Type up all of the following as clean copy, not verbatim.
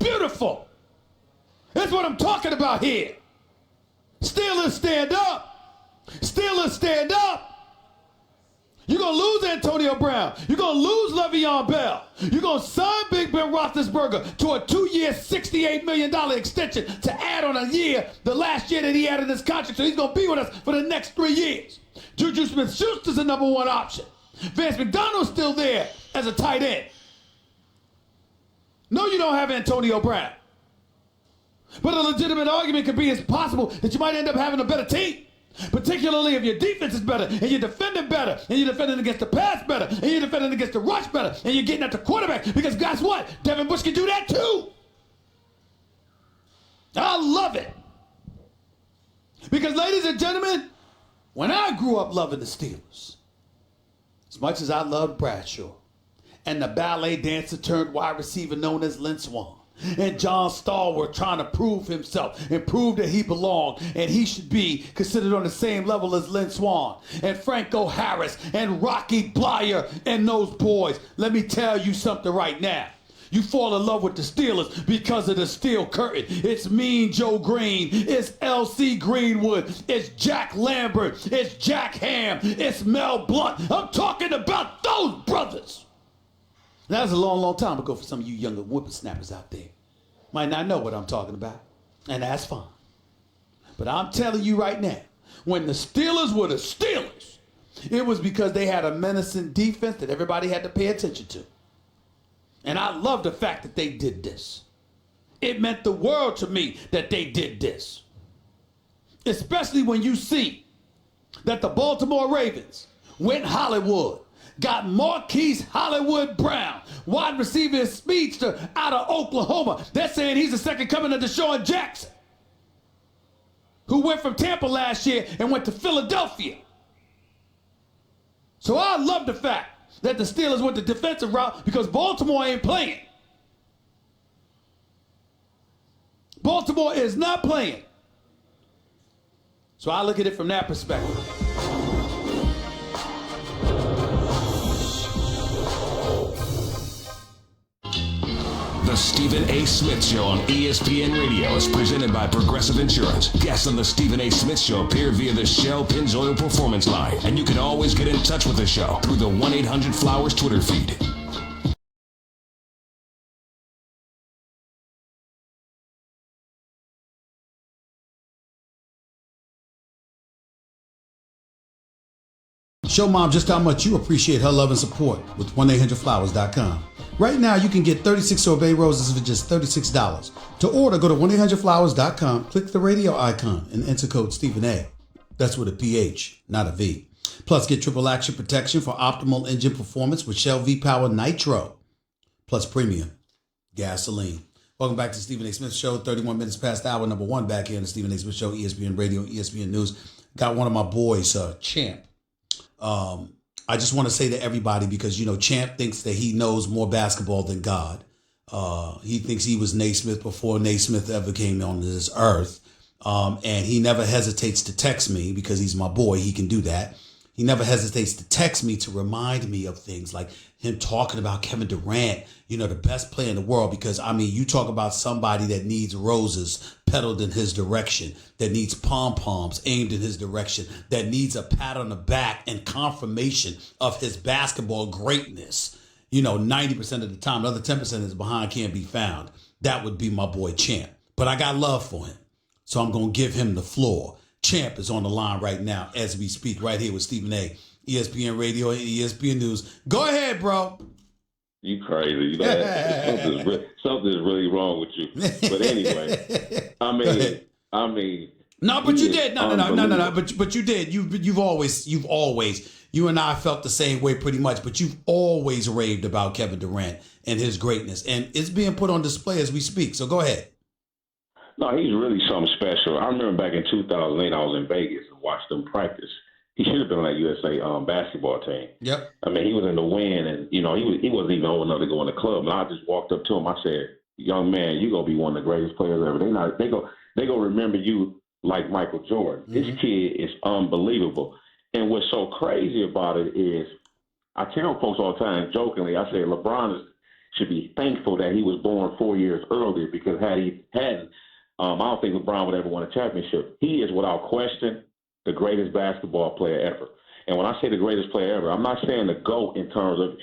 beautiful. That's what I'm talking about here. Steelers stand up. Steelers stand up. You're going to lose Antonio Brown. You're going to lose Le'Veon Bell. You're going to sign Big Ben Roethlisberger to a 2-year, $68 million extension to add on a year, the last year that he had in his contract. So he's going to be with us for the next 3 years. Juju Smith-Schuster's the number one option. Vance McDonald's still there as a tight end. No, you don't have Antonio Brown. But a legitimate argument could be it's possible that you might end up having a better team. Particularly if your defense is better, and you're defending better, and you're defending against the pass better, and you're defending against the rush better, and you're getting at the quarterback. Because guess what? Devin Bush can do that too. I love it. Because, ladies and gentlemen, when I grew up loving the Steelers, as much as I loved Bradshaw, and the ballet dancer turned wide receiver known as Lynn Swann, and John Stahl were trying to prove himself and prove that he belonged and he should be considered on the same level as Lynn Swann and Franco Harris and Rocky Blyer and those boys. Let me tell you something right now. You fall in love with the Steelers because of the steel curtain. It's Mean Joe Green. It's L.C. Greenwood. It's Jack Lambert. It's Jack Ham. It's Mel Blount. I'm talking about those brothers. That was a long, long time ago for some of you younger whippersnappers out there. Might not know what I'm talking about, and that's fine. But I'm telling you right now, when the Steelers were the Steelers, it was because they had a menacing defense that everybody had to pay attention to. And I love the fact that they did this. It meant the world to me that they did this. Especially when you see that the Baltimore Ravens went Hollywood, got Marquise Hollywood Brown, wide receiver and speedster out of Oklahoma. They're saying he's the second coming of Deshaun Jackson, who went from Tampa last year and went to Philadelphia. So I love the fact that the Steelers went the defensive route because Baltimore ain't playing. Baltimore is not playing. So I look at it from that perspective. The Stephen A. Smith Show on ESPN Radio is presented by Progressive Insurance. Guests on the Stephen A. Smith Show appear via the Shell Pennzoil Performance Line, and you can always get in touch with the show through the 1-800-Flowers Twitter feed. Show Mom just how much you appreciate her love and support with 1-800-Flowers.com. Right now, you can get 36 sorbet roses for just $36. To order, go to 1-800-Flowers.com, click the radio icon, and enter code Stephen A. That's with a PH, not a V. Plus, get triple action protection for optimal engine performance with Shell V-Power Nitro. Plus, premium gasoline. Welcome back to Stephen A. Smith Show. 31 minutes past hour number one back here on the Stephen A. Smith Show, ESPN Radio, ESPN News. Got one of my boys, Champ. I just want to say to everybody, because, you know, Champ thinks that he knows more basketball than God. He thinks he was Naismith before Naismith ever came on this earth. And he never hesitates to text me because he's my boy. He can do that. He never hesitates to text me to remind me of things like him talking about Kevin Durant, you know, the best player in the world. Because, I mean, you talk about somebody that needs roses petaled in his direction, that needs pom-poms aimed in his direction, that needs a pat on the back and confirmation of his basketball greatness. You know, 90% of the time, the other 10% is behind, can't be found. That would be my boy Champ. But I got love for him, so I'm going to give him the floor. Champ is on the line right now as we speak, right here with Stephen A., ESPN Radio and ESPN News. Go ahead, bro. You crazy. You know, something's really wrong with you. But anyway, I mean. No, but you did. No. But you did. You've always, you and I felt the same way pretty much, but you've always raved about Kevin Durant and his greatness. And it's being put on display as we speak. So go ahead. No, he's really something special. I remember back in 2008, I was in Vegas and watched them practice. He should have been on that USA basketball team. Yep. I mean, he was in the win, and, you know, he wasn't even old enough to go in the club. And I just walked up to him. I said, young man, you're going to be one of the greatest players ever. They going to remember you like Michael Jordan. Mm-hmm. This kid is unbelievable. And what's so crazy about it is, I tell folks all the time, jokingly, I say LeBron should be thankful that he was born 4 years earlier, because had he hadn't, I don't think LeBron would ever win a championship. He is, without question, the greatest basketball player ever. And when I say the greatest player ever, I'm not saying the GOAT in terms of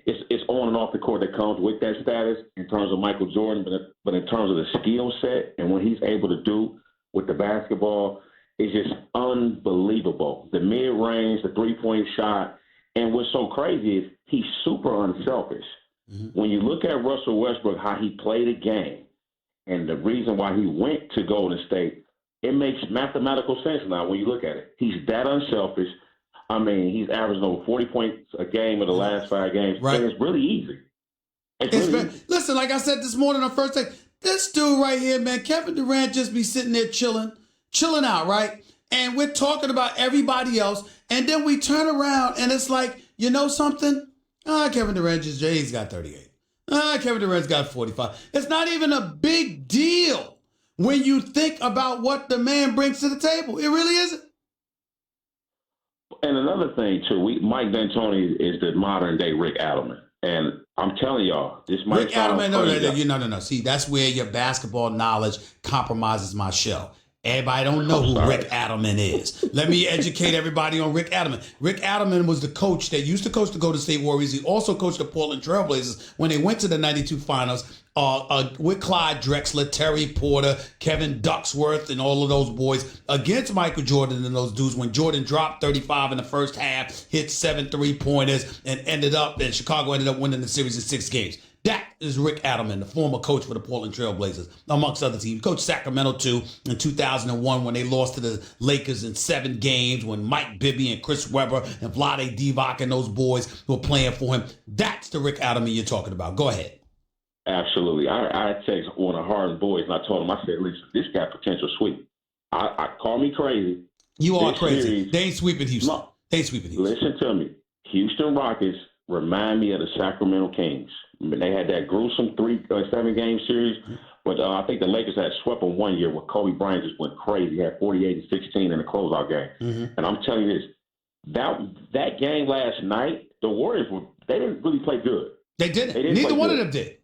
it's on and off the court that comes with that status in terms of Michael Jordan, but in terms of the skill set and what he's able to do with the basketball is just unbelievable. The mid-range, the three-point shot, and what's so crazy is he's super unselfish. Mm-hmm. When you look at Russell Westbrook, how he played a game, and the reason why he went to Golden State, it makes mathematical sense now when you look at it. He's that unselfish. I mean, he's averaging over 40 points a game in the last 5 games. Right. And it's really easy. It's really easy. Listen, like I said this morning on First Take, this dude right here, man, Kevin Durant just be sitting there chilling out, right? And we're talking about everybody else, and then we turn around and it's like, you know something? Kevin Durant he's got 38. Kevin Durant's got 45. It's not even a big deal when you think about what the man brings to the table. It really isn't. And another thing, too, Mike D'Antoni is the modern-day Rick Adelman. And I'm telling y'all, this might Rick Adelman, no. See, that's where your basketball knowledge compromises my show. Everybody don't know who Rick Adelman is. Let me educate everybody on Rick Adelman. Rick Adelman was the coach that used to coach the Golden State Warriors. He also coached the Portland Trailblazers when they went to the 92 finals with Clyde Drexler, Terry Porter, Kevin Ducksworth, and all of those boys against Michael Jordan and those dudes when Jordan dropped 35 in the first half, hit 7 3-pointers, and Chicago ended up winning the series in 6 games. That is Rick Adelman, the former coach for the Portland Trailblazers, amongst other teams. He coached Sacramento, too, in 2001 when they lost to the Lakers in 7 games when Mike Bibby and Chris Webber and Vlade Divac and those boys were playing for him. That's the Rick Adelman you're talking about. Go ahead. Absolutely. I text one of Harden boys, and I told him, I said, listen, this got potential sweep. I call me crazy. You are crazy. They ain't sweeping Houston. No. They ain't sweeping Houston. Listen to me. Houston Rockets remind me of the Sacramento Kings. They had that gruesome 7-game series, but I think the Lakers had swept them one year where Kobe Bryant just went crazy. He had 48 and 16 in the closeout game. Mm-hmm. And I'm telling you this, that game last night, the Warriors they didn't really play good. They didn't. Neither one of them did.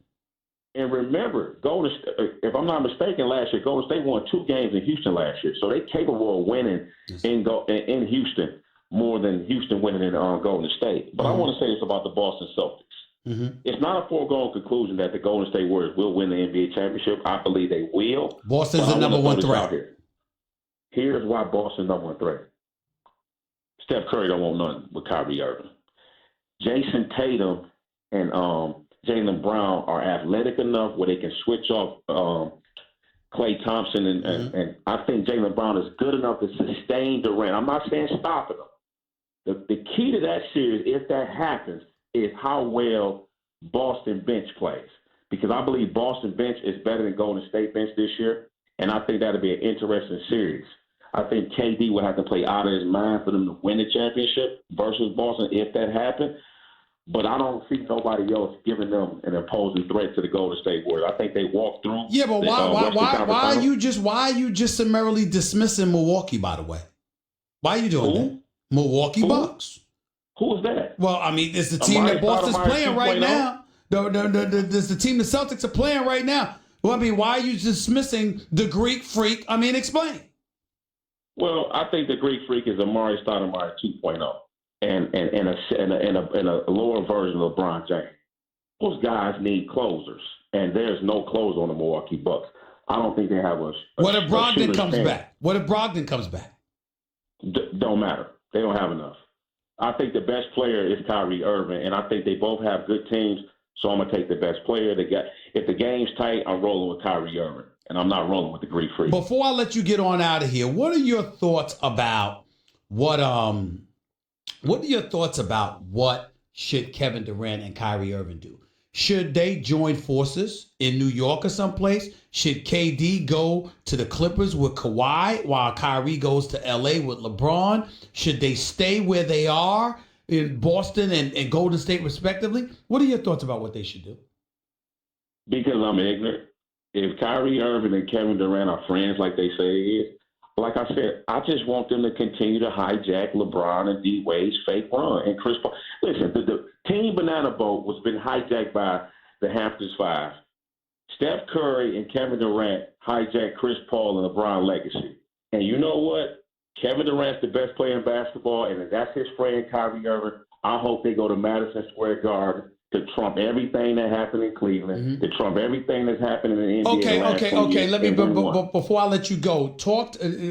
And remember, if I'm not mistaken, last year Golden State won 2 games in Houston last year, so they're capable of winning in Houston more than Houston winning in Golden State. But I want to say this about the Boston Celtics. Mm-hmm. It's not a foregone conclusion that the Golden State Warriors will win the NBA championship. I believe they will. Boston's the number 1 threat. Here's why Boston's number 1 threat. Steph Curry don't want nothing with Kyrie Irving. Jason Tatum and Jaylen Brown are athletic enough where they can switch off Klay Thompson, and I think Jaylen Brown is good enough to sustain Durant. I'm not saying stopping him. The key to that series, if that happens, is how well Boston bench plays. Because I believe Boston bench is better than Golden State bench this year, and I think that'll be an interesting series. I think KD would have to play out of his mind for them to win the championship versus Boston if that happened. But I don't see nobody else giving them an opposing threat to the Golden State Warriors. I think they walk through. Yeah, but why are you just summarily dismissing Milwaukee, by the way? Why are you doing that? Milwaukee Bucks. Who is that? Well, I mean, it's the team that Boston's playing right now. There's the team the Celtics are playing right now. Well, I mean, why are you dismissing the Greek Freak? I mean, explain. Well, I think the Greek Freak is Amari Stoudemire 2.0 and a lower version of LeBron James. Those guys need closers, and there's no closer on the Milwaukee Bucks. I don't think they have a What if Brogdon comes back? What if Brogdon comes back? Don't matter. They don't have enough. I think the best player is Kyrie Irving, and I think they both have good teams, so I'm going to take the best player. If the game's tight, I'm rolling with Kyrie Irving, and I'm not rolling with the Greek Freak. Before I let you get on out of here, what are your thoughts about what should Kevin Durant and Kyrie Irving do? Should they join forces in New York or someplace? Should KD go to the Clippers with Kawhi while Kyrie goes to LA with LeBron? Should they stay where they are in Boston and Golden State respectively? What are your thoughts about what they should do? Because I'm ignorant. If Kyrie Irving and Kevin Durant are friends like they say they is, like I said, I just want them to continue to hijack LeBron and D-Wade's fake run and Chris Paul. Listen, the team banana boat was been hijacked by the Hamptons Five. Steph Curry and Kevin Durant hijacked Chris Paul and LeBron legacy. And you know what? Kevin Durant's the best player in basketball, and if that's his friend Kyrie Irving, I hope they go to Madison Square Garden to trump everything that happened in Cleveland, to trump everything that's happened in the NBA. Okay. Let me, before I let you go,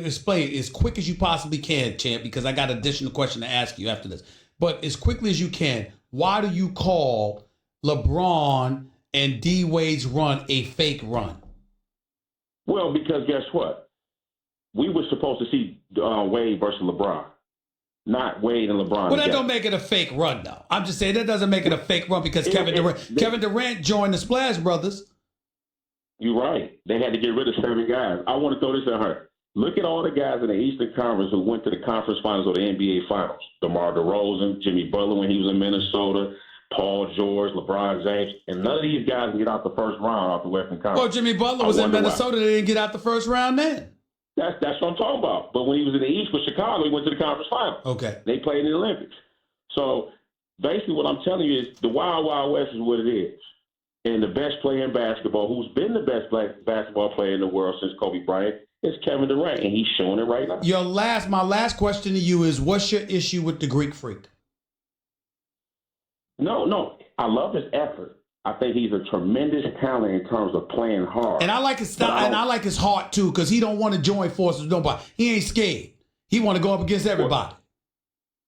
explain as quick as you possibly can, champ, because I got an additional question to ask you after this. But as quickly as you can, why do you call LeBron and D Wade's run a fake run? Well, because guess what? We were supposed to see Wade versus LeBron, not Wade and LeBron. Well, that don't make it a fake run, though. I'm just saying that doesn't make it a fake run because Kevin Durant joined the Splash Brothers. You're right. They had to get rid of 7 guys. I want to throw this at her. Look at all the guys in the Eastern Conference who went to the conference finals or the NBA finals. DeMar DeRozan, Jimmy Butler when he was in Minnesota, Paul George, LeBron James, and none of these guys get out the first round off the Western Conference. Well, Jimmy Butler was in Minnesota. They didn't get out the first round then. That's what I'm talking about. But when he was in the East with Chicago, he went to the conference finals. Okay. They played in the Olympics. So basically what I'm telling you is the Wild Wild West is what it is. And the best player in basketball, who's been the best basketball player in the world since Kobe Bryant, is Kevin Durant, and he's showing it right now. My last question to you is, what's your issue with the Greek Freak? No. I love his effort. I think he's a tremendous talent in terms of playing hard. And I like his style, and I like his heart too, because he don't want to join forces with nobody. He ain't scared. He want to go up against everybody.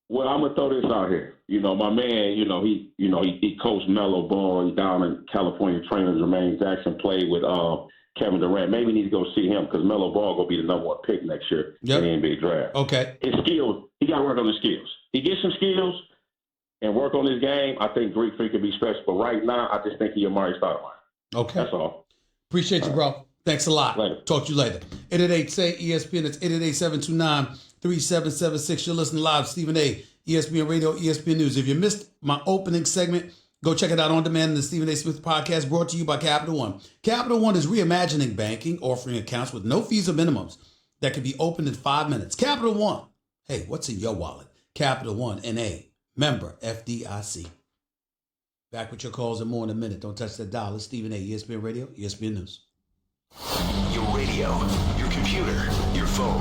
Well, I'm gonna throw this out here. My man, he coached Melo Ball down in California. Trainer Jermaine Jackson played with Kevin Durant. Maybe we need to go see him because Melo Ball gonna be the #1 pick next year in the NBA draft. Okay. His skills, he got to work on his skills. He gets some skills and work on his game. I think Greek Freak could be special. But right now, I just think he Amari Stoudemire. Okay. That's all. Appreciate you, bro. Thanks a lot. Later. Talk to you later. 888-SAY-ESPN. It's 888-729-3776. You're listening live, Stephen A. ESPN Radio, ESPN News. If you missed my opening segment, go check it out on demand in the Stephen A. Smith podcast, brought to you by Capital One. Capital One is reimagining banking, offering accounts with no fees or minimums that can be opened in 5 minutes. Capital One. Hey, what's in your wallet? Capital One, N.A. Member, FDIC. Back with your calls in more in a minute. Don't touch that dial. It's Stephen A. ESPN Radio, ESPN News. Your radio, your computer, your phone.